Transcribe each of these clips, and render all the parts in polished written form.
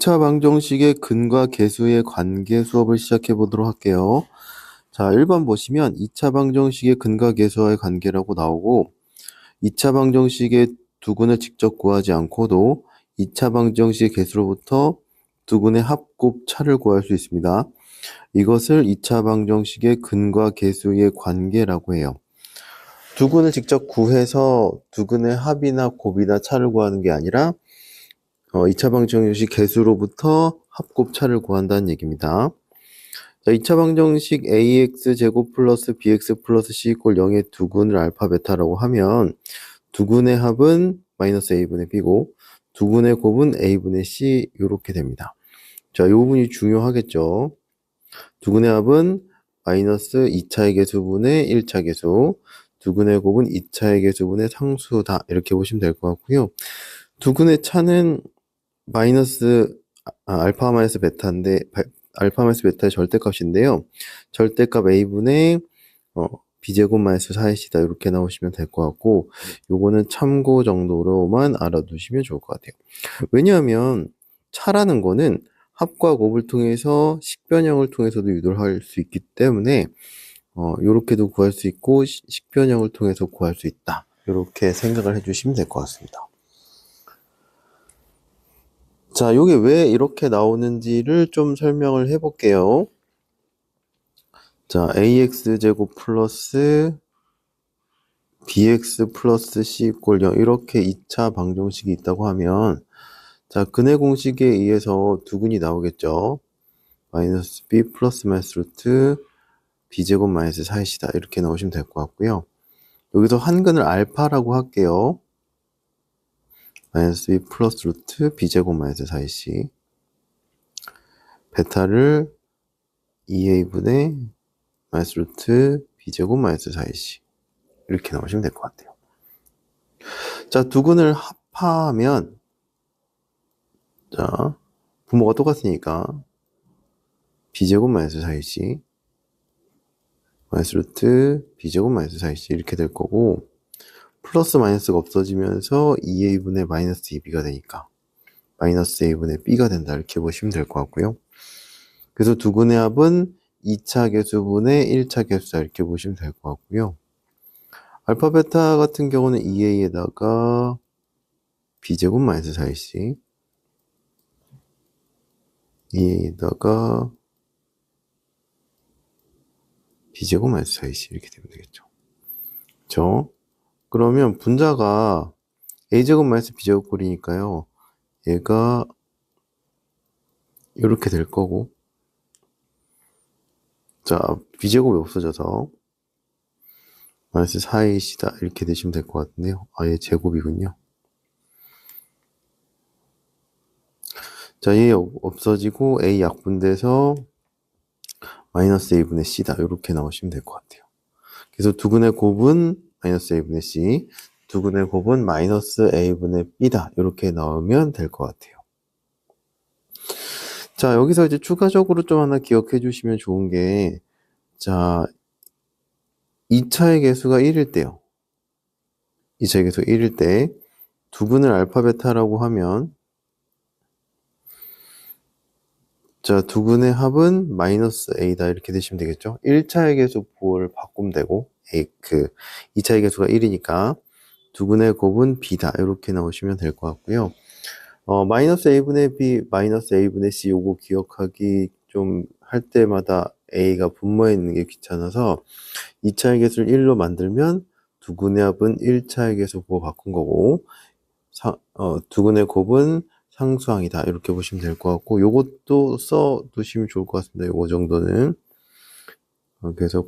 2차 방정식의 근과 계수의 관계 수업을 시작해 보도록 할게요. 자, 1번 보시면 2차 방정식의 근과 계수와의 관계라고 나오고 2차 방정식의 두근을 직접 구하지 않고도 2차 방정식의 계수로부터 두근의 합곱 차를 구할 수 있습니다. 이것을 2차 방정식의 근과 계수의 관계라고 해요. 두근을 직접 구해서 두근의 합이나 곱이나 차를 구하는 게 아니라 2차 방정식 계수로부터 합곱차를 구한다는 얘기입니다. 자, 2차 방정식 ax 제곱 플러스 bx 플러스 c 이퀄 0의 두근을 알파 베타라고 하면 두근의 합은 마이너스 a분의 b고 두근의 곱은 a분의 c 이렇게 됩니다. 자, 이 부분이 중요하겠죠. 두근의 합은 마이너스 2차의 계수분의 1차 계수, 두근의 곱은 2차의 계수분의 상수다 이렇게 보시면 될 것 같고요. 두근의 차는 알파 마이너스 베타인데 알파 마이너스 베타의 절대값인데요. 절대값 a분의 b제곱 마이너스 4이다 이렇게 나오시면 될 것 같고 요거는 참고 정도로만 알아두시면 좋을 것 같아요. 왜냐하면 차라는 거는 합과 곱을 통해서 식변형을 통해서도 유도할 수 있기 때문에 요렇게도 구할 수 있고 식변형을 통해서 구할 수 있다. 이렇게 생각을 해주시면 될 것 같습니다. 자, 요게 왜 이렇게 나오는지를 좀 설명을 해볼게요. 자, ax제곱 플러스 bx 플러스 c 이퀄 0 이렇게 2차 방정식이 있다고 하면 자, 근해 공식에 의해서 두근이 나오겠죠. 마이너스 b 플러스 마이너스 루트 b제곱 마이너스 4이다 이렇게 나오시면 될 것 같고요. 여기서 한근을 알파라고 할게요. 마이너스 b 플러스 루트 b제곱 마이너스 4이씨 베타를 2a분의 마이너스 루트 b제곱 마이너스 4이씨 이렇게 나오시면 될 것 같아요. 자, 두근을 합하면 자, 분모가 똑같으니까 b제곱 마이너스 4이씨 마이너스 루트 b제곱 마이너스 4이씨 이렇게 될 거고 플러스 마이너스가 없어지면서 2a분의 마이너스 2b가 되니까 마이너스 a분의 b가 된다 이렇게 보시면 될 것 같고요. 그래서 두근의 합은 2차 계수분의 1차 계수다 이렇게 보시면 될 것 같고요. 알파 베타 같은 경우는 2a에다가 b제곱 마이너스 4이씨 2a에다가 b제곱 마이너스 4이씨 이렇게 되면 되겠죠. 그렇죠? 그러면 분자가 a제곱 마이너스 b제곱 꼴이니까요. 얘가 이렇게 될 거고 자, b제곱이 없어져서 마이너스 4a이다 이렇게 되시면 될 것 같은데요. 얘 제곱이군요. 자, 얘 없어지고 a 약분돼서 마이너스 a분의 c다 이렇게 나오시면 될 것 같아요. 그래서 두근의 곱은 마이너스 a분의 c, 두근의 곱은 마이너스 a분의 b다 이렇게 나오면 될 것 같아요. 자, 여기서 이제 추가적으로 좀 하나 기억해 주시면 좋은 게 자, 2차의 계수가 1일 때요. 2차의 계수가 1일 때 두근을 알파 베타라고 하면 자, 두근의 합은 마이너스 a다 이렇게 되시면 되겠죠. 1차의 계수 부호를 바꾸면 되고 2차의 계수가 1이니까 두근의 곱은 b다 이렇게 나오시면 될 것 같고요. 마이너스 a분의 b, 마이너스 a분의 c 요거 기억하기 좀 할 때마다 a가 분모에 있는 게 귀찮아서 2차의 계수를 1로 만들면 두근의 합은 1차의 계수 부호 바꾼 거고 두근의 곱은 상수항이다 이렇게 보시면 될 것 같고 요것도 써 두시면 좋을 것 같습니다. 요거 정도는 그래서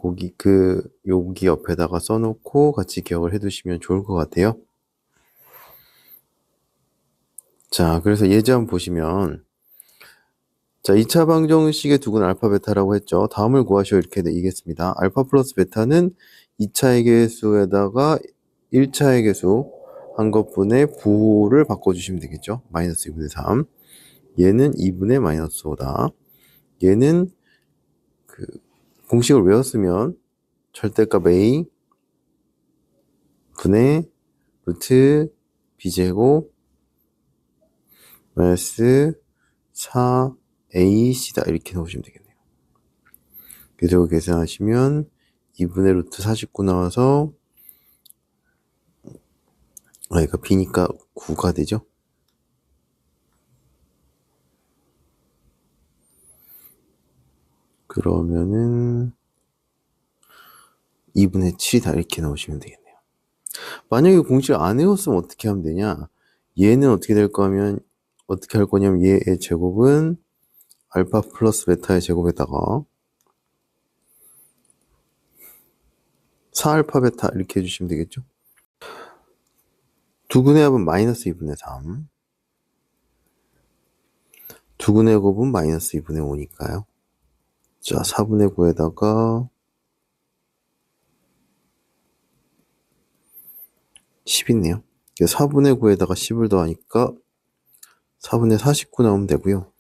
여기 옆에다가 써놓고 같이 기억을 해 두시면 좋을 것 같아요. 자, 그래서 예제 한번 보시면 자, 2차 방정식의 두근 알파 베타라고 했죠. 다음을 구하시오 이렇게 되겠습니다. 알파 플러스 베타는 2차의 계수에다가 1차의 계수 한 것분의 부호를 바꿔주시면 되겠죠. 마이너스 2분의 3 얘는 2분의 마이너스 5다. 얘는 공식을 외웠으면 절대값 a 분의 루트 b제곱 마이너스 4AC다 이렇게 넣으시면 되겠네요. 그래서 계산하시면 2분의 루트 49 나와서 이거 B니까 9가 되죠. 그러면은 2분의 7이다 이렇게 넣으시면 되겠네요. 만약에 공식을 안 외웠으면 어떻게 하면 되냐? 얘는 어떻게 될 거면 어떻게 할 거냐면 얘의 제곱은 알파 플러스 베타의 제곱에다가 4알파 베타 이렇게 해주시면 되겠죠? 2분의 합은 마이너스 2분의 3. 2분의 곱은 마이너스 2분의 5니까요. 자, 4분의 9에다가 10 있네요. 4분의 9에다가 10을 더하니까 4분의 49 나오면 되고요.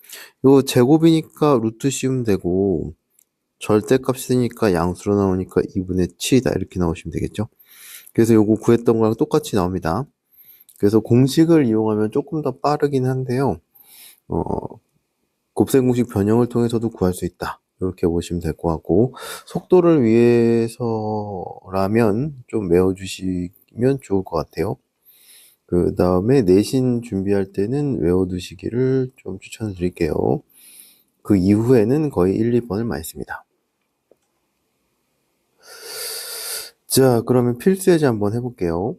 이거 제곱이니까 루트 씌우면 되고 절대값이 되니까 양수로 나오니까 2분의 7이다 이렇게 나오시면 되겠죠. 그래서 요거 구했던 거랑 똑같이 나옵니다. 그래서 공식을 이용하면 조금 더 빠르긴 한데요. 곱셈 공식 변형을 통해서도 구할 수 있다. 이렇게 보시면 될 것 같고 속도를 위해서라면 좀 외워주시면 좋을 것 같아요. 그 다음에 내신 준비할 때는 외워두시기를 좀 추천을 드릴게요. 그 이후에는 거의 1, 2번을 많이 씁니다. 자, 그러면 필수예제 한번 해볼게요.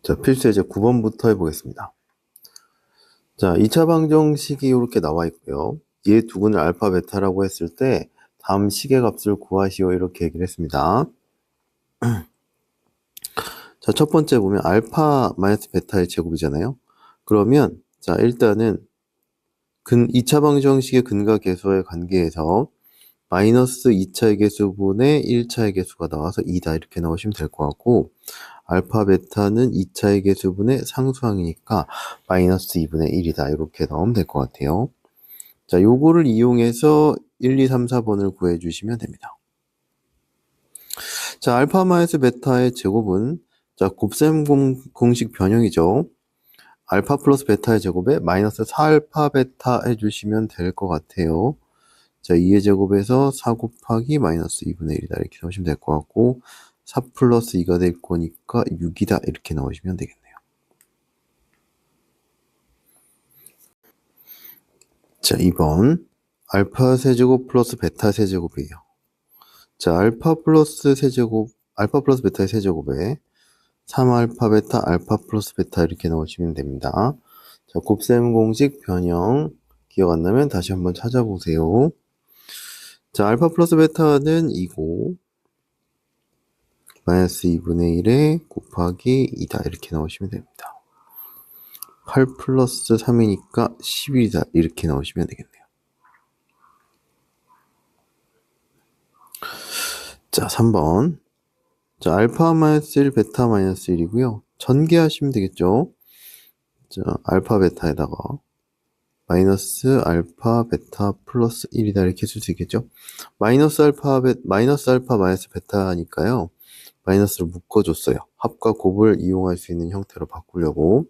자, 필수예제 9번부터 해보겠습니다. 자, 2차 방정식이 이렇게 나와 있고요. 얘 두 근을 알파, 베타라고 했을 때 다음 식의 값을 구하시오 이렇게 얘기를 했습니다. 자, 첫 번째 보면 알파 마이너스 베타의 제곱이잖아요. 그러면 자, 일단은 2차 방정식의 근과 계수와의 관계에서 마이너스 2차의 계수분의 1차의 계수가 나와서 2다 이렇게 나오시면 될 것 같고 알파 베타는 2차의 계수분의 상수항이니까 마이너스 2분의 1이다 이렇게 나오면 될 것 같아요. 자, 요거를 이용해서 1, 2, 3, 4번을 구해주시면 됩니다. 자, 알파 마이너스 베타의 제곱은 자, 곱셈 공식 변형이죠. 알파 플러스 베타의 제곱에 마이너스 4알파 베타 해주시면 될 것 같아요. 자, 2의 제곱에서 4 곱하기 마이너스 2분의 1이다 이렇게 나오시면 될 것 같고 4 플러스 2가 될 거니까 6이다 이렇게 나오시면 되겠네요. 자, 2번 알파 세제곱 플러스 베타 세제곱이에요. 자, 알파 플러스 베타의 세제곱에 3알파 베타 알파 플러스 베타 이렇게 나오시면 됩니다. 자, 곱셈 공식 변형 기억 안 나면 다시 한번 찾아보세요. 자, 알파 플러스 베타는 2고 마이너스 2분의 1에 곱하기 2다 이렇게 나오시면 됩니다. 8 플러스 3이니까 11이다 이렇게 나오시면 되겠네요. 자, 3번. 자, 알파 마이너스 1, 베타 마이너스 1이고요. 전개하시면 되겠죠. 자, 알파 베타에다가 마이너스 알파 베타 플러스 1이다 이렇게 쓸 수 있겠죠. 마이너스 알파 마이너스 베타니까요. 마이너스를 묶어줬어요. 합과 곱을 이용할 수 있는 형태로 바꾸려고.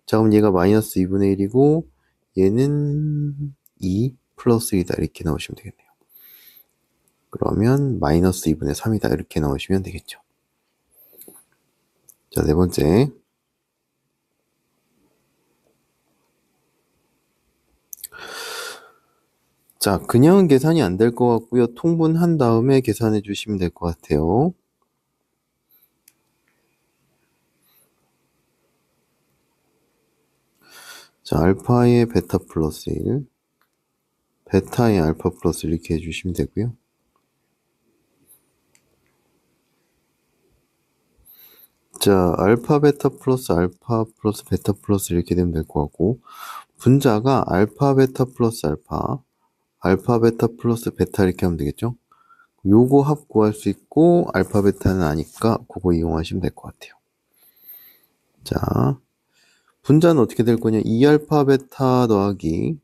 자, 그럼 얘가 마이너스 2분의 1이고 얘는 2 플러스 1이다 이렇게 나오시면 되겠네요. 그러면 마이너스 2분의 3이다 이렇게 나오시면 되겠죠. 자, 네 번째. 자, 그냥은 계산이 안 될 것 같고요. 통분한 다음에 계산해 주시면 될 것 같아요. 자, 알파의 베타 플러스 1, 베타의 알파 플러스 1 이렇게 해주시면 되고요. 자, 알파 베타 플러스 베타 플러스 이렇게 되면 될 것 같고 분자가 알파 베타 플러스 알파 베타 플러스 베타 이렇게 하면 되겠죠. 요거 합 구할 수 있고 알파 베타는 아니까 그거 이용하시면 될 것 같아요. 자, 분자는 어떻게 될 거냐? 2알파 베타 더하기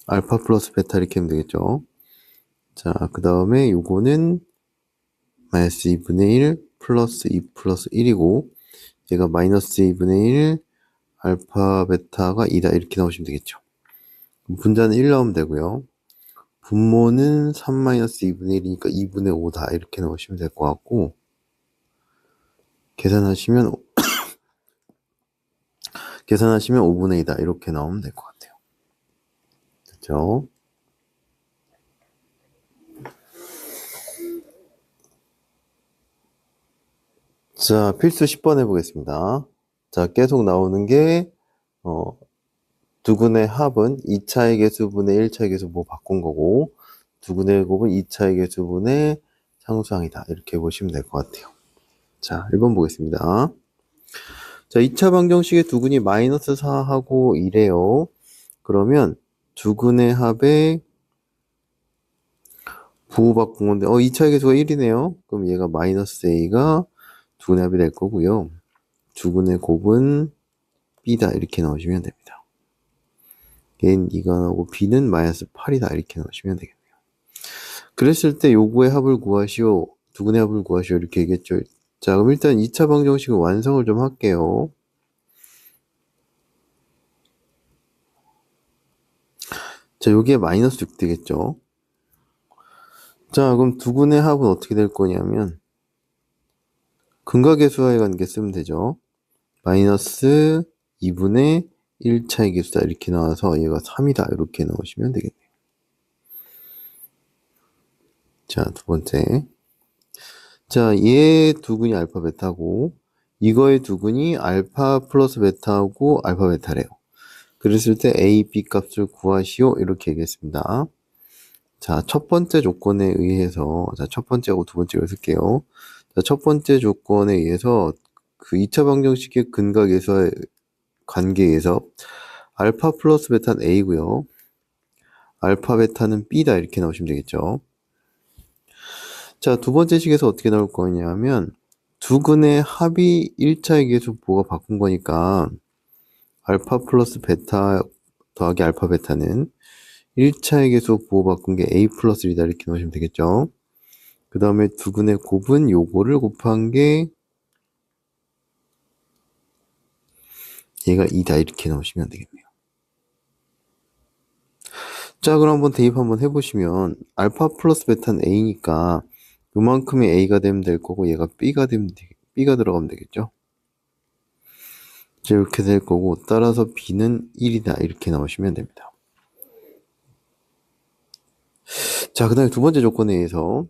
알파 플러스 베타 이렇게 하면 되겠죠. 자, 그 다음에 요거는 마이너스 2분의 1 플러스 2 플러스 1이고 얘가 마이너스 2분의 1, 알파, 베타가 2다. 이렇게 나오시면 되겠죠. 분자는 1 나오면 되고요. 분모는 3-2분의 1이니까 2분의 5다. 이렇게 나오시면 될 것 같고, 계산하시면 5분의 2다. 이렇게 나오면 될 것 같아요. 됐죠? 자, 필수 10번 해보겠습니다. 자, 계속 나오는 게, 두근의 합은 2차의 개수분의 1차의 개수 뭐 바꾼 거고, 두근의 곱은 2차의 개수분의 상수항이다. 이렇게 보시면 될 것 같아요. 자, 1번 보겠습니다. 자, 2차 방정식의 두근이 마이너스 4하고 이래요. 그러면 두근의 합의 부호 바꾼 건데, 2차의 개수가 1이네요. 그럼 얘가 마이너스 a가 두근의 합이 될 거고요. 두근의 곱은 b다. 이렇게 넣으시면 됩니다. 얘는 2가 나오고 b는 마이너스 8이다. 이렇게 넣으시면 되겠네요. 그랬을 때 요거의 합을 구하시오. 두근의 합을 구하시오. 이렇게 얘기했죠. 자, 그럼 일단 2차 방정식을 완성을 좀 할게요. 자, 여기에 마이너스 6 되겠죠. 자, 그럼 두근의 합은 어떻게 될 거냐면 근과 계수와의 관계 쓰면 되죠. 마이너스 2분의 1차의 개수다. 이렇게 나와서 얘가 3이다. 이렇게 넣으시면 되겠네요. 자, 두 번째. 자, 얘 두근이 알파 베타고 이거의 두근이 알파 플러스 베타하고 알파 베타래요. 그랬을 때 A, B 값을 구하시오. 이렇게 얘기했습니다. 자, 첫 번째 조건에 의해서, 자, 첫 번째하고 두 번째를 쓸게요. 자, 첫 번째 조건에 의해서 그 2차 방정식의 근과 계수의 관계에서 알파 플러스 베타는 A고요. 알파 베타는 B다. 이렇게 나오시면 되겠죠. 자, 두 번째 식에서 어떻게 나올 거냐면 두 근의 합이 1차의 계수 부호가 바꾼 거니까 알파 플러스 베타 더하기 알파 베타는 1차의 계수 부호 바꾼 게 A 플러스 1이다. 이렇게 넣으시면 되겠죠. 그 다음에 두근의 곱은 요거를 곱한 게 얘가 2다. 이렇게 넣으시면 되겠네요. 자, 그럼 한번 대입 한번 해보시면 알파 플러스 베타는 A니까 요만큼이 A가 되면 될 거고 얘가 B가 들어가면 되겠죠. 자, 이렇게 될 거고 따라서 B는 1이다. 이렇게 나오시면 됩니다. 자, 그 다음에 두 번째 조건에 의해서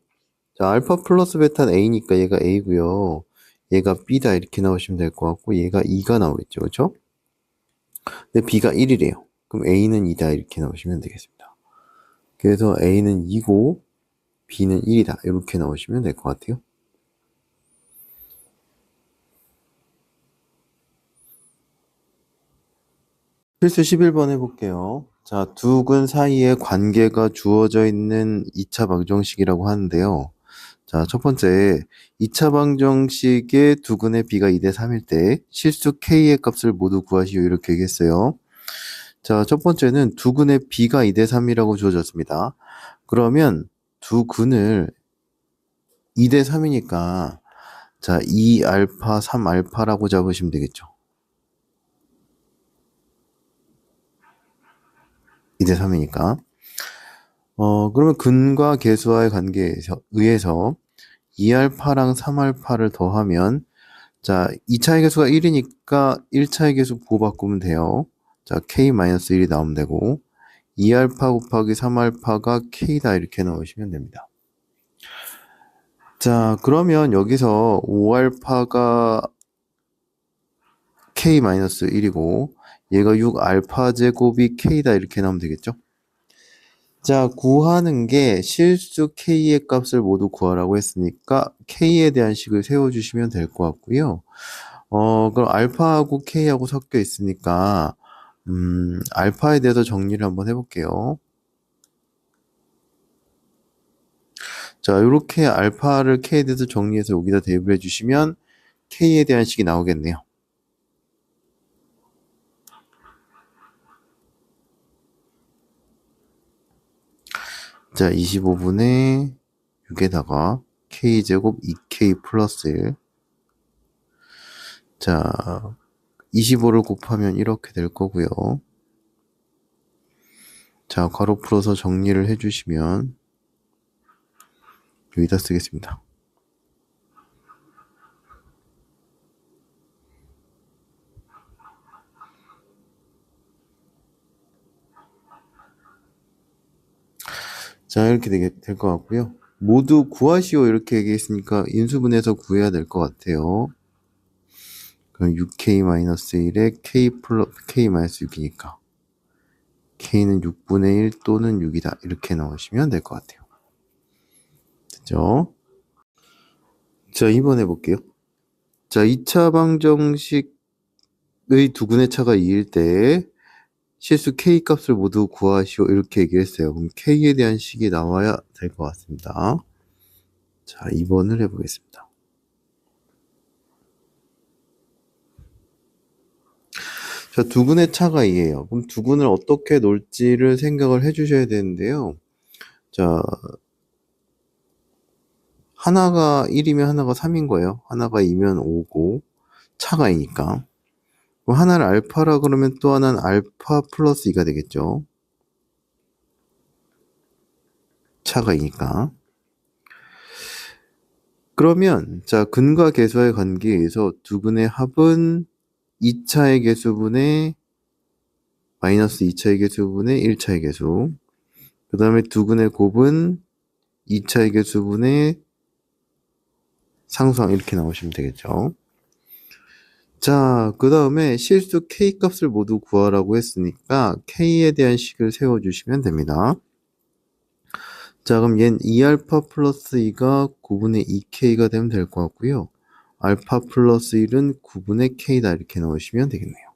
자, 알파 플러스 베타는 A니까 얘가 A고요. 얘가 B다. 이렇게 나오시면 될 것 같고 얘가 2가 나오겠죠. 그렇죠? 근데 B가 1이래요. 그럼 A는 2다. 이렇게 나오시면 되겠습니다. 그래서 A는 2고 B는 1이다. 이렇게 나오시면 될 것 같아요. 필수 11번 해볼게요. 자, 두 근 사이에 관계가 주어져 있는 2차 방정식이라고 하는데요. 자, 첫 번째, 2차 방정식의 두 근의 B가 2대 3일 때 실수 K의 값을 모두 구하시오. 이렇게 얘기했어요. 자, 첫 번째는 두 근의 B가 2대 3이라고 주어졌습니다. 그러면 두 근을 2대 3이니까 자, 2알파, 3알파라고 잡으시면 되겠죠. 2대 3이니까. 그러면 근과 계수와의 관계에 의해서 2알파랑 3알파를 더하면 자, 2차의 개수가 1이니까 1차의 개수 부호 바꾸면 돼요. 자, K-1이 나오면 되고 2알파 곱하기 3알파가 K다. 이렇게 넣으시면 됩니다. 자, 그러면 여기서 5알파가 K-1이고 얘가 6알파 제곱이 K다. 이렇게 나오면 되겠죠? 자, 구하는 게 실수 K의 값을 모두 구하라고 했으니까 K에 대한 식을 세워주시면 될 것 같고요. 그럼 알파하고 K하고 섞여 있으니까 알파에 대해서 정리를 한번 해볼게요. 자, 이렇게 알파를 K에 대해서 정리해서 여기다 대입을 해주시면 K에 대한 식이 나오겠네요. 자, 25분의 6에다가 K제곱 2K 플러스 1. 자, 25를 곱하면 이렇게 될 거고요. 자, 괄호 풀어서 정리를 해주시면 여기다 쓰겠습니다. 자, 이렇게 될 것 같고요. 모두 구하시오 이렇게 얘기했으니까 인수분해서 구해야 될 것 같아요. 그럼 6k-1에 k-6이니까 k는 6분의 1 또는 6이다 이렇게 넣으시면 될 것 같아요. 됐죠? 자, 2번 해볼게요. 자, 2차 방정식의 두근의 차가 2일 때 실수 k 값을 모두 구하시오 이렇게 얘기했어요. 그럼 k에 대한 식이 나와야 될 것 같습니다. 자, 2번을 해보겠습니다. 자, 두근의 차가 2예요. 그럼 두근을 어떻게 놓을지를 생각을 해주셔야 되는데요. 자, 하나가 1이면 하나가 3인 거예요. 하나가 2면 5고 차가 2니까. 그럼 하나를 알파라 그러면 또 하나는 알파 플러스 2가 되겠죠. 차가 2니까. 그러면 자, 근과 계수와의 관계에 의해서 두근의 합은 2차의 개수분의 마이너스 2차의 개수분의 1차의 개수. 그 다음에 두근의 곱은 2차의 개수분의 상수항 이렇게 나오시면 되겠죠. 자, 그 다음에 실수 k 값을 모두 구하라고 했으니까 k에 대한 식을 세워주시면 됩니다. 자, 그럼 얘는 2알파 플러스 2가 9분의 2k가 되면 될 것 같고요. 알파 플러스 1은 9분의 k다 이렇게 넣으시면 되겠네요.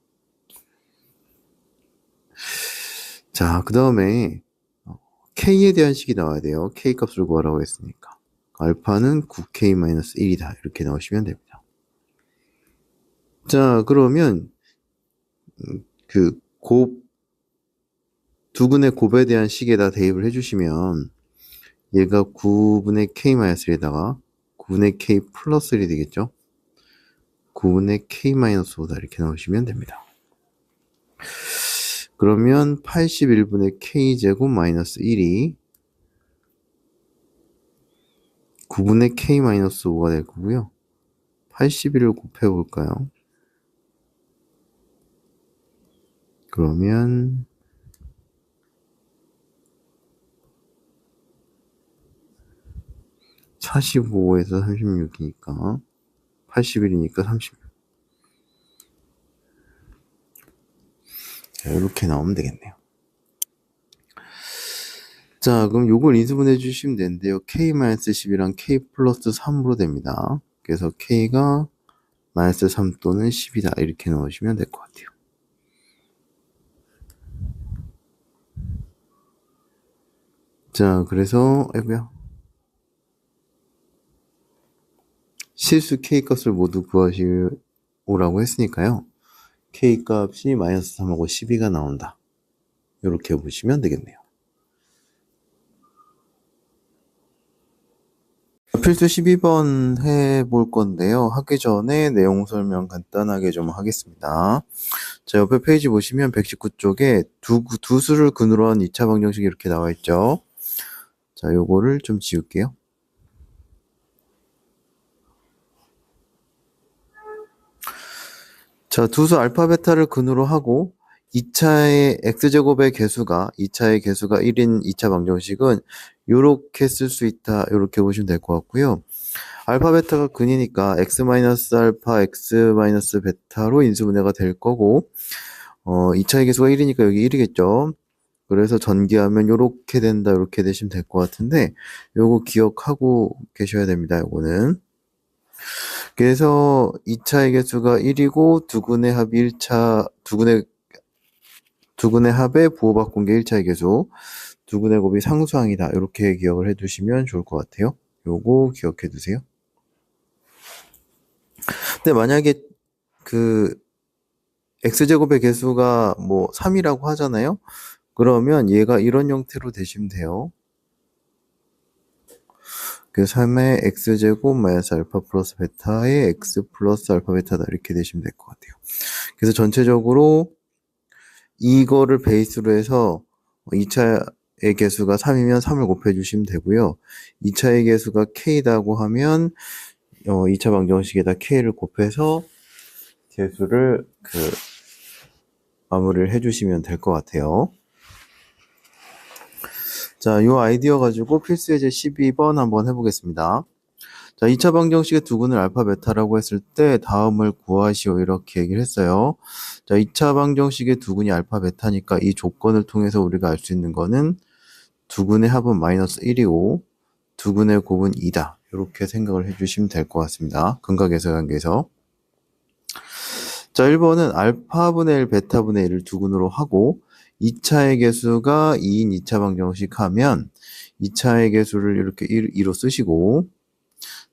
자, 그 다음에 k에 대한 식이 나와야 돼요. k 값을 구하라고 했으니까. 알파는 9k-1이다 이렇게 넣으시면 됩니다. 자, 그러면 그 두근의 곱에 대한 식에다 대입을 해주시면 얘가 9분의 k-1에다가 9분의 k 플러스 1이 되겠죠. 9분의 k-5다 이렇게 넣으시면 됩니다. 그러면 81분의 k제곱 마이너스 1이 9분의 k-5가 될 거고요. 81을 곱해볼까요? 그러면 45에서 36이니까 81이니까 36. 자, 이렇게 나오면 되겠네요. 자, 그럼 요걸 인수분해 주시면 되는데요. k-10이랑 k 플러스 3으로 됩니다. 그래서 k가 마이너스 3 또는 10이다 이렇게 넣으시면 될 것 같아요. 자, 그래서 아이고야. 실수 k 값을 모두 구하시오라고 했으니까요. k 값이 마이너스 3하고 12가 나온다. 이렇게 보시면 되겠네요. 필수 12번 해볼 건데요. 하기 전에 내용 설명 간단하게 좀 하겠습니다. 자, 옆에 페이지 보시면 119쪽에 두 수를 근으로 한 2차 방정식이 이렇게 나와 있죠. 자, 요거를 좀 지울게요. 자, 두수 알파 베타를 근으로 하고 2차의 x제곱의 개수가 1인 2차 방정식은 요렇게 쓸 수 있다. 요렇게 보시면 될 것 같고요. 알파 베타가 근이니까 x-알파 x-베타로 인수분해가 될 거고 2차의 개수가 1이니까 여기 1이겠죠. 그래서 전개하면 요렇게 된다. 요렇게 되시면 될 것 같은데 요거 기억하고 계셔야 됩니다. 요거는. 그래서 2차의 개수가 1이고 두근의 합이 1차 두근의 합의 부호바꾼 게 1차의 개수, 두근의 곱이 상수항이다. 이렇게 기억을 해두시면 좋을 것 같아요. 요거 기억해 두세요. 근데 만약에 그 x제곱의 개수가 뭐 3이라고 하잖아요. 그러면 얘가 이런 형태로 되시면 돼요. 그 3의 x제곱 마이너스 알파 플러스 베타의 x 플러스 알파 베타다 이렇게 되시면 될 것 같아요. 그래서 전체적으로 이거를 베이스로 해서 2차의 개수가 3이면 3을 곱해주시면 되고요. 2차의 개수가 k다고 하면 2차 방정식에다 k를 곱해서 개수를 마무리를 해주시면 될 것 같아요. 자, 요 아이디어 가지고 필수 예제 12번 한번 해보겠습니다. 자, 2차 방정식의 두근을 알파 베타라고 했을 때 다음을 구하시오 이렇게 얘기를 했어요. 자, 2차 방정식의 두근이 알파 베타니까 이 조건을 통해서 우리가 알 수 있는 거는 두근의 합은 마이너스 1이고 두근의 곱은 2다. 이렇게 생각을 해주시면 될 것 같습니다. 근각계수의 관계에서. 자, 1번은 알파분의 1, 베타분의 1을 두근으로 하고 2차의 개수가 2인 2차 방정식 하면 2차의 개수를 이렇게 2로 쓰시고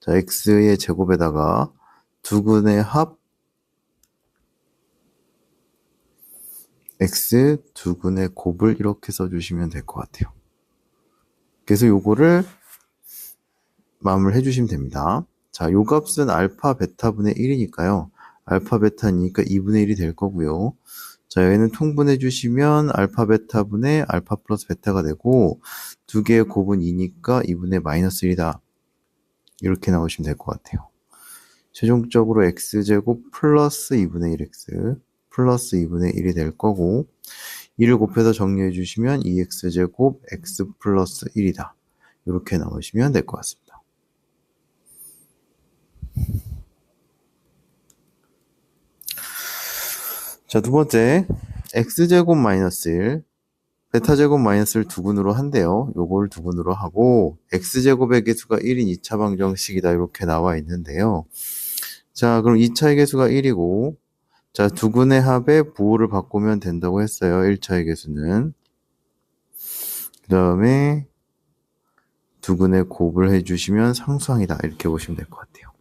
자, x의 제곱에다가 두근의 합 x 두근의 곱을 이렇게 써주시면 될 것 같아요. 그래서 요거를 마무리를 해주시면 됩니다. 자, 요 값은 알파 베타분의 1이니까요. 알파 베타니까 2분의 1이 될 거고요. 자, 여기는 통분해 주시면 알파 베타분의 알파 플러스 베타가 되고 두 개의 곱은 2니까 2분의 마이너스 1이다. 이렇게 나오시면 될 것 같아요. 최종적으로 x제곱 플러스 2분의 1x 플러스 2분의 1이 될 거고 2를 곱해서 정리해 주시면 2x제곱 x 플러스 1이다. 이렇게 나오시면 될 것 같습니다. 자, 두 번째 x제곱 마이너스 1 베타제곱 마이너스를 두근으로 한대요. 요걸 두근으로 하고 x제곱의 개수가 1인 2차 방정식이다 이렇게 나와 있는데요. 자, 그럼 2차의 개수가 1이고 자, 두근의 합에 부호를 바꾸면 된다고 했어요. 1차의 개수는. 그 다음에 두근의 곱을 해주시면 상수항이다 이렇게 보시면 될 것 같아요.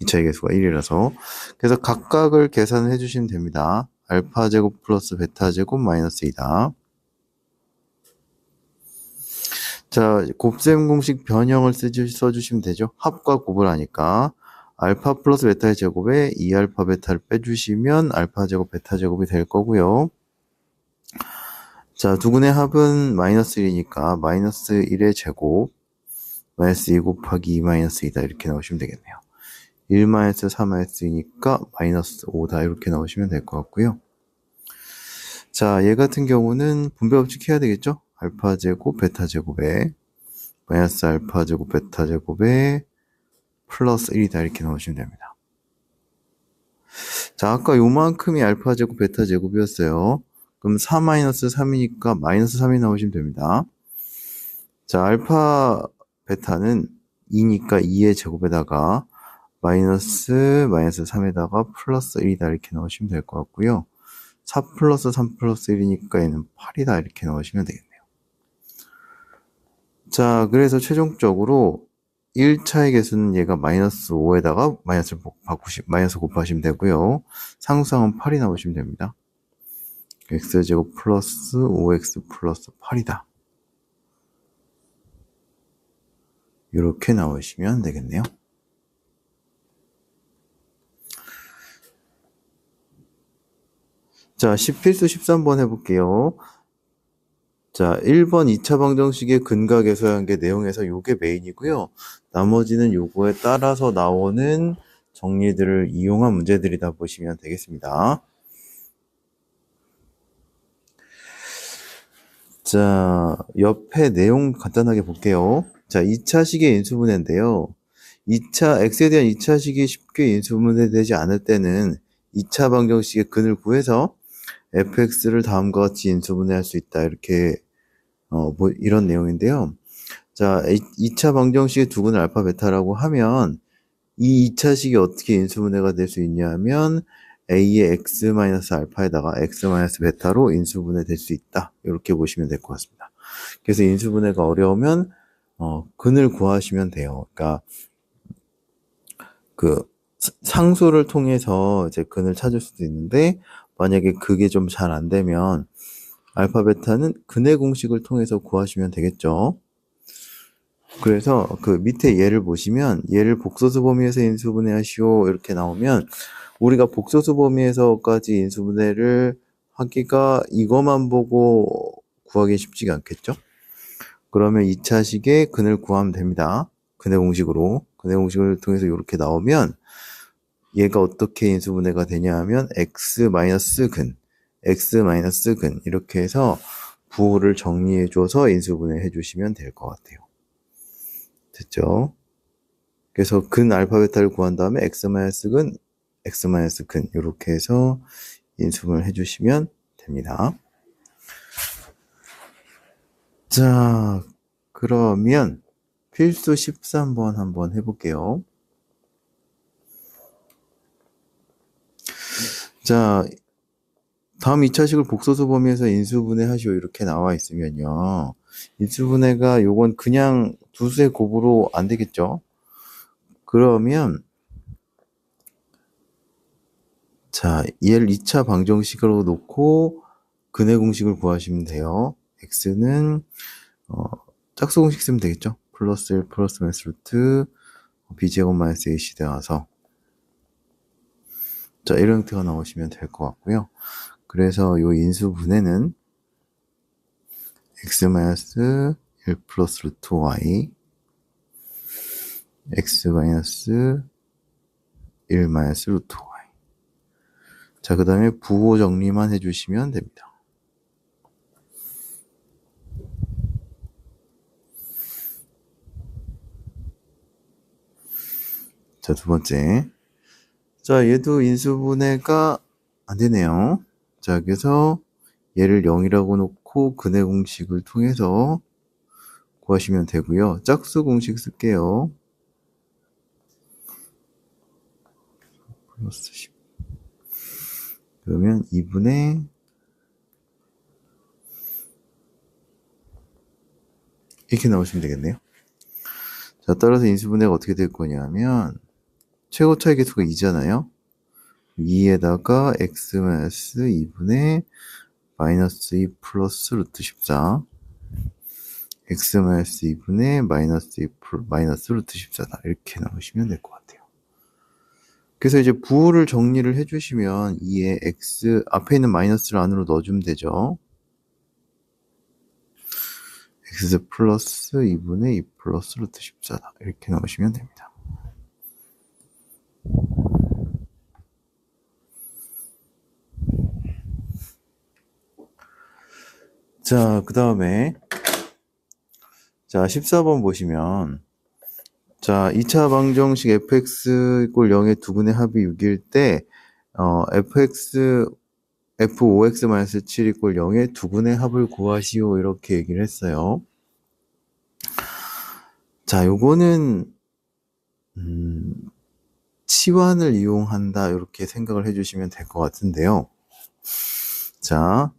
2차의 개수가 1이라서. 그래서 각각을 계산을 해주시면 됩니다. 알파 제곱 플러스 베타 제곱 마이너스 2다. 자, 곱셈 공식 변형을 써주시면 되죠. 합과 곱을 하니까 알파 플러스 베타의 제곱에 2알파 베타를 빼주시면 알파 제곱 베타 제곱이 될 거고요. 자, 두근의 합은 마이너스 1이니까 마이너스 1의 제곱 마이너스 2 곱하기 2 마이너스 2다 이렇게 나오시면 되겠네요. 1 마이너스 3 마이너스 2니까 마이너스 5다 이렇게 나오시면 될 것 같고요. 자, 얘 같은 경우는 분배 법칙 해야 되겠죠? 알파 제곱 베타 제곱에 마이너스 알파 제곱 베타 제곱에 플러스 1이다 이렇게 나오시면 됩니다. 자, 아까 요만큼이 알파 제곱 베타 제곱이었어요. 그럼 4 마이너스 3이니까 마이너스 3이 나오시면 됩니다. 자, 알파 베타는 2니까 2의 제곱에다가 마이너스 3에다가 플러스 1이다 이렇게 넣으시면 될 것 같고요. 4 플러스 3 플러스 1이니까 얘는 8이다 이렇게 넣으시면 되겠네요. 자, 그래서 최종적으로 1차의 개수는 얘가 마이너스 5에다가 마이너스 곱하시면 되고요. 상수항은 8이 나오시면 됩니다. x제곱 플러스 5x 플러스 8이다. 이렇게 나오시면 되겠네요. 자, 필수 13번 해볼게요. 자, 1번 2차 방정식의 근각에서의 관계 내용에서 요게 메인이고요. 나머지는 요거에 따라서 나오는 정리들을 이용한 문제들이다 보시면 되겠습니다. 자, 옆에 내용 간단하게 볼게요. 자, 2차식의 인수분해인데요. x에 대한 2차식이 쉽게 인수분해되지 않을 때는 2차 방정식의 근을 구해서 fx를 다음과 같이 인수분해할 수 있다. 이렇게 이런 내용인데요. 자, 2차 방정식의 두근을 알파 베타라고 하면 이 2차식이 어떻게 인수분해가 될 수 있냐 하면 a의 x-알파에다가 x-베타로 인수분해 될 수 있다. 이렇게 보시면 될 것 같습니다. 그래서 인수분해가 어려우면 근을 구하시면 돼요. 그러니까 상수를 통해서 이제 근을 찾을 수도 있는데 만약에 그게 좀 잘 안 되면 알파 베타는 근의 공식을 통해서 구하시면 되겠죠. 그래서 그 밑에 예를 보시면 얘를 복소수 범위에서 인수분해하시오 이렇게 나오면 우리가 복소수 범위에서까지 인수분해를 하기가 이것만 보고 구하기 쉽지가 않겠죠? 그러면 2차식의 근을 구하면 됩니다. 근의 공식으로. 근의 공식을 통해서 이렇게 나오면 얘가 어떻게 인수분해가 되냐 하면 x-근, x-근 이렇게 해서 부호를 정리해줘서 인수분해 해주시면 될 것 같아요. 됐죠? 그래서 근 알파 베타를 구한 다음에 x-근, x-근 이렇게 해서 인수분을 해주시면 됩니다. 자, 그러면 필수 13번 한번 해볼게요. 자, 다음 2차식을 복소수 범위에서 인수분해 하시오 이렇게 나와 있으면요. 인수분해가 요건 그냥 두 수의 곱으로 안 되겠죠? 그러면 자, 얘를 2차 방정식으로 놓고 근의 공식을 구하시면 돼요. x는 짝수 공식 쓰면 되겠죠? 플러스 1 플러스 마이너스 루트 b제곱 마이너스 ac 되어서 자, 이런 형태가 나오시면 될 것 같고요. 그래서 요 인수분해는 x 마이너스 1 플러스 루트 y x 마이너스 1 마이너스 루트 y. 자, 그 다음에 부호 정리만 해주시면 됩니다. 자, 두 번째. 자, 얘도 인수분해가 안 되네요. 자, 그래서 얘를 0이라고 놓고 근의 공식을 통해서 구하시면 되고요. 짝수 공식 쓸게요. 플러스 10. 그러면 2분의 이렇게 나오시면 되겠네요. 자, 따라서 인수분해가 어떻게 될 거냐면 최고 차이 계수가 2잖아요. 2에다가 x-2분의 마이너스 2 플러스 루트 14 x-2분의 마이너스 2 마이너스 루트 14다. 이렇게 나오시면 될 것 같아요. 그래서 이제 부호를 정리를 해주시면 2에 x 앞에 있는 마이너스를 안으로 넣어주면 되죠. x 플러스 2분의 2 플러스 루트 14다. 이렇게 나오시면 됩니다. 자, 그 다음에 자 14번 보시면 자 2차 방정식 fx = 0의 두 근의 합이 6일 때 fx f5x-7 = 0의 두 근의 합을 구하시오 이렇게 얘기를 했어요. 자, 요거는 치환을 이용한다 이렇게 생각을 해주시면 될 것 같은데요. 자,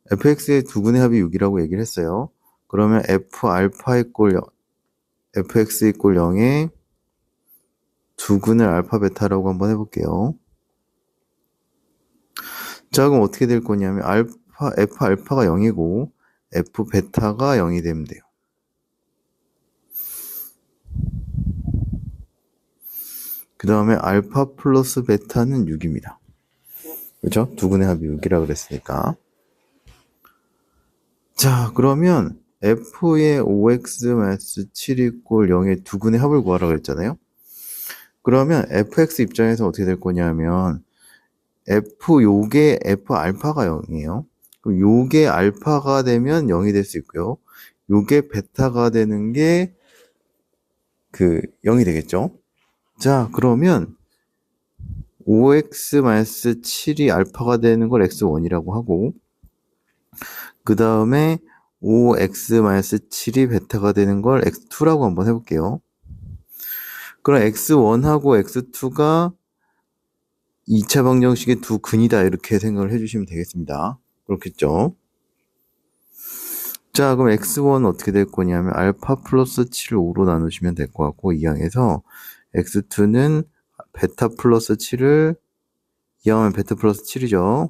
fx의 두 근의 합이 6이라고 얘기를 했어요. 그러면 fx = 0의 두 근을 알파 베타라고 한번 해볼게요. 자, 그럼 어떻게 될 거냐면 f 알파가 0이고 f 베타가 0이 되면 돼요. 그 다음에 알파 플러스 베타는 6입니다. 그죠? 두 근의 합이 6이라 그랬으니까. 자, 그러면 f의 5x-7 = 0의 두 근의 합을 구하라고 했잖아요. 그러면 fx 입장에서 어떻게 될 거냐면 요게 f 알파가 0이에요. 그럼 요게 알파가 되면 0이 될 수 있고요. 요게 베타가 되는 게 0이 되겠죠. 자, 그러면 5x-7이 알파가 되는 걸 x1이라고 하고 그 다음에 5x-7이 베타가 되는 걸 x2라고 한번 해볼게요. 그럼 x1하고 x2가 2차 방정식의 두 근이다 이렇게 생각을 해주시면 되겠습니다. 그렇겠죠? 자, 그럼 x1은 어떻게 될 거냐면 알파 플러스 7을 5로 나누시면 될 것 같고 이 항에서 x2는 베타 플러스 7을 이항하면 베타 플러스 7이죠.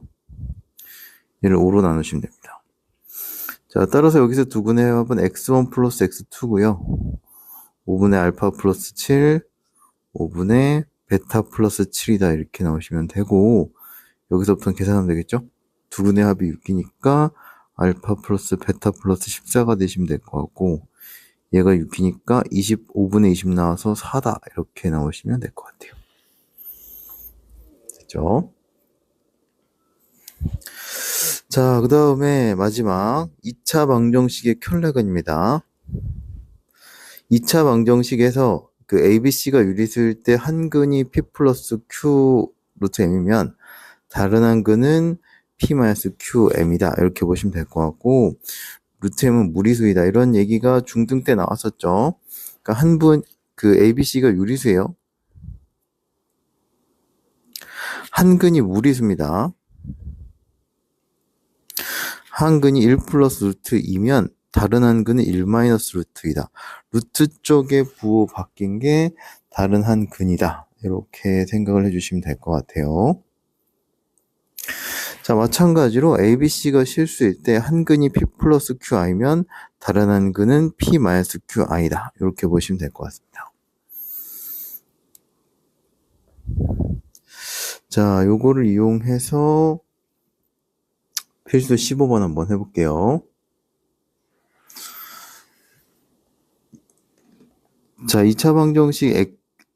얘를 5로 나누시면 됩니다. 자, 따라서 여기서 두 근의 합은 x1 플러스 x2고요. 5분의 알파 플러스 7, 5분의 베타 플러스 7이다. 이렇게 나오시면 되고, 여기서부터 계산하면 되겠죠? 두 분의 합이 6이니까 알파 플러스 베타 플러스 14가 되시면 될 것 같고, 얘가 6이니까 25분의 20 나와서 4다. 이렇게 나오시면 될 것 같아요. 됐죠? 자, 그 다음에 마지막 2차 방정식의 켤레근입니다. 2차 방정식에서 그 ABC가 유리수일 때 한 근이 P 플러스 Q 루트 M이면 다른 한 근은 P 마이너스 QM이다. 이렇게 보시면 될 것 같고, 루트 M은 무리수이다. 이런 얘기가 중등 때 나왔었죠. 그러니까 그 ABC가 유리수예요. 한 근이 무리수입니다. 한 근이 1 플러스 루트 2면 다른 한 근은 1 마이너스 루트이다. 루트 쪽에 부호 바뀐 게 다른 한 근이다. 이렇게 생각을 해주시면 될 것 같아요. 자, 마찬가지로 ABC가 실수일 때 한 근이 P 플러스 QI면 다른 한 근은 P 마이너스 QI다. 이렇게 보시면 될 것 같습니다. 자, 요거를 이용해서 필수 15번 한번 해볼게요. 자, 2차 방정식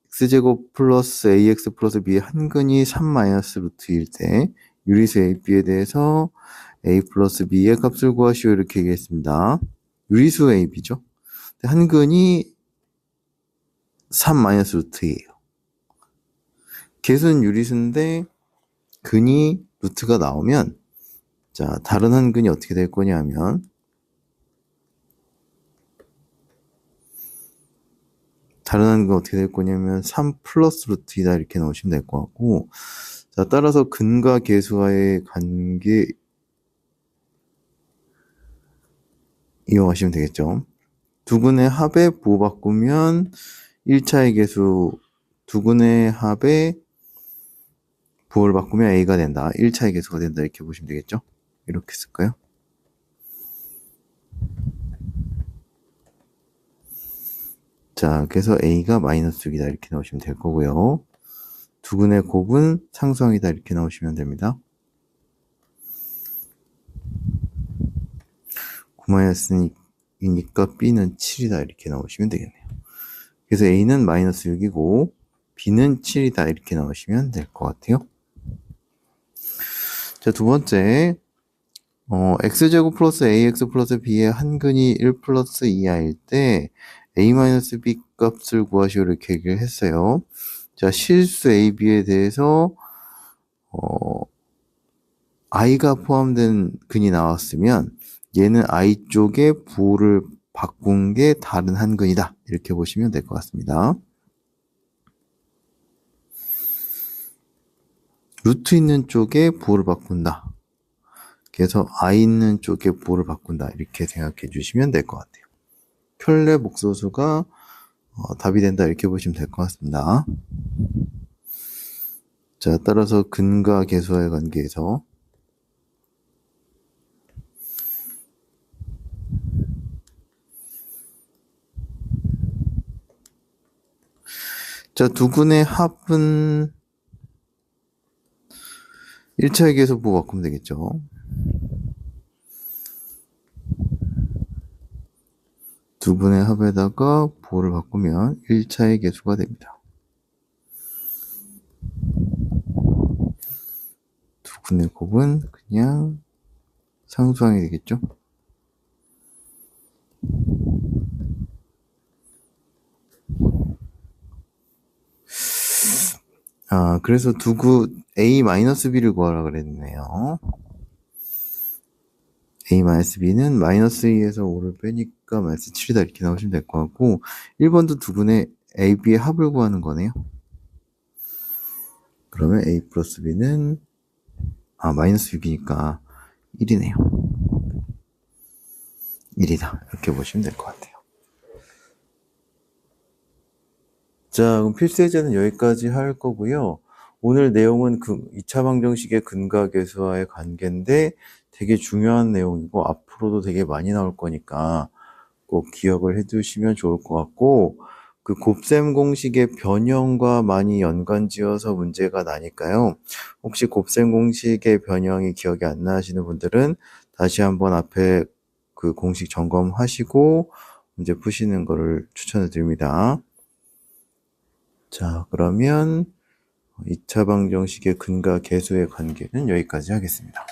x제곱 플러스 ax 플러스 b의 한 근이 3 마이너스 루트일 때 유리수 a, b에 대해서 a 플러스 b의 값을 구하시오. 이렇게 얘기했습니다. 유리수 a, b죠. 한 근이 3 마이너스 루트예요. 개수는 유리수인데 근이 루트가 나오면, 자, 다른 한 근이 어떻게 될 거냐 하면, 다른 한 근이 어떻게 될 거냐면 3 플러스 루트이다. 이렇게 나오시면 될 것 같고, 자, 따라서 근과 계수와의 관계 이용하시면 되겠죠. 두 근의 합에 부호 바꾸면 1차의 계수, 두 근의 합에 부호를 바꾸면 a가 된다. 1차의 계수가 된다. 이렇게 보시면 되겠죠. 이렇게 쓸까요? 자, 그래서 a가 마이너스 6이다. 이렇게 나오시면 될 거고요. 두 근의 곱은 상수항이다. 이렇게 나오시면 됩니다. 9-2니까 b는 7이다. 이렇게 나오시면 되겠네요. 그래서 a는 마이너스 6이고 b는 7이다. 이렇게 나오시면 될 것 같아요. 자, 두 번째, x제곱 플러스 ax 플러스 b의 한 근이 1 플러스 2i일 때 a 마이너스 b 값을 구하시오. 이렇게 얘기를 했어요. 자, 실수 a, b에 대해서 i가 포함된 근이 나왔으면 얘는 i 쪽에 부호를 바꾼 게 다른 한 근이다. 이렇게 보시면 될 것 같습니다. 루트 있는 쪽에 부호를 바꾼다. 그래서 i 있는 쪽에 부호를 바꾼다. 이렇게 생각해 주시면 될 것 같아요. 켤레 복소수가 답이 된다. 이렇게 보시면 될 것 같습니다. 자, 따라서 근과 계수와의 관계에서 자, 두 근의 합은 1차의 계수 부호 바꾸면 되겠죠. 두 분의 합에다가 부호를 바꾸면 1차의 계수가 됩니다. 두 분의 곱은 그냥 상수항이 되겠죠. 그래서 a-b를 구하라 그랬네요. a-b는 마이너스 2에서 5를 빼니까 마이너스 7이다. 이렇게 나오시면 될 것 같고, 1번도 두 분의 ab의 합을 구하는 거네요. 그러면 a 플러스 b는 마이너스 6이니까 1이네요. 1이다. 이렇게 보시면 될 것 같아요. 자, 그럼 필수 예제는 여기까지 할 거고요. 오늘 내용은 그 2차 방정식의 근과 계수와의 관계인데 되게 중요한 내용이고 앞으로도 되게 많이 나올 거니까 꼭 기억을 해 두시면 좋을 것 같고, 그 곱셈 공식의 변형과 많이 연관지어서 문제가 나니까요. 혹시 곱셈 공식의 변형이 기억이 안 나시는 분들은 다시 한번 앞에 그 공식 점검하시고 문제 푸시는 거를 추천을 드립니다. 자, 그러면 2차 방정식의 근과 계수의 관계는 여기까지 하겠습니다.